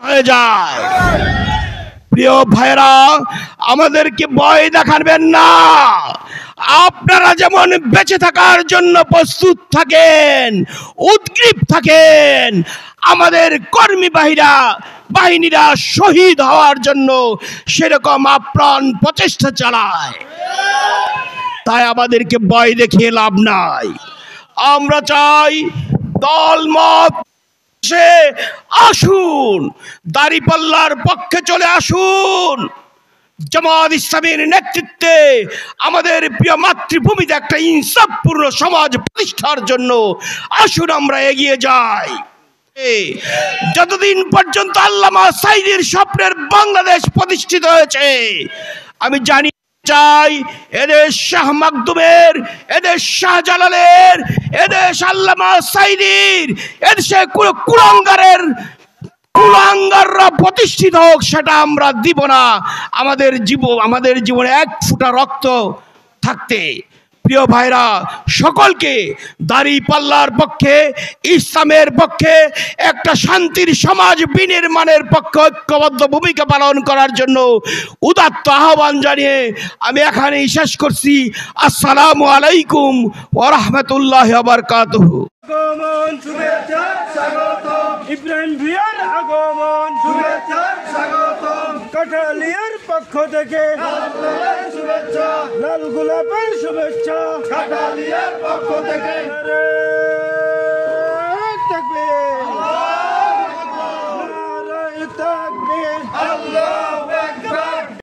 হয়ে যায়। প্রিয় ভাইরা, আমাদেরকে ভয় দেখাবেন না। আপনারা যেমন বেঁচে থাকার জন্য প্রস্তুত থাকেন, উদ্গ্রীব থাকেন, আমাদের কর্মী বাহিনীরা শহীদ হওয়ার জন্য সেরকম আপ্রাণ প্রচেষ্টা চালায়। তাই আমাদেরকে ভয় দেখিয়ে লাভ নাই। আমরা চাই দলমত আসুন, দাঁড়িপাল্লার পক্ষে চলে আসুন। জামাত ইসলামের নেতৃত্বে আমাদের প্রিয় মাতৃভূমিতে একটা ইনসাফপূর্ণ সমাজ প্রতিষ্ঠার জন্য আসুন আমরা এগিয়ে যাই। যতদিন পর্যন্ত আল্লামা সাঈদীর স্বপ্নের বাংলাদেশ প্রতিষ্ঠিত হয়েছে, আমি জানি চাই এদেশ শাহ মাকদুমের, এদেশ শাহজালালের, এদেশ আল্লামা সাঈদীর, এদেশে কোনো কুলাঙ্গাররা প্রতিষ্ঠিত হোক, সেটা আমরা দিব না। আমাদের জীবনে এক ফোঁটা রক্ত থাকতে। প্রিয় ভাইরা, সকলকে দাঁড়িপাল্লার পক্ষে, ইসলামের পক্ষে, একটা শান্তির সমাজ বিনির্মাণের পক্ষে ঐক্যবদ্ধ ভূমিকা পালন করার জন্য উদাত্ত আহ্বান জানিয়ে আমি এখানেই শেষ করছি। আসসালামু আলাইকুম ওয়া রাহমাতুল্লাহি ওয়া বারাকাতুহু। আগমন শুভেচ্ছা স্বাগতম, ইব্রাহিম ভিয়ার আগমন শুভেচ্ছা স্বাগতম, কাঠালিয়ার পক্ষ থেকে শুভেচ্ছা, লাল গোলাপের শুভেচ্ছা কাঠালিয়ার পক্ষ থেকে। তাকবীর, নারায়ে তাকবীর, আল্লাহু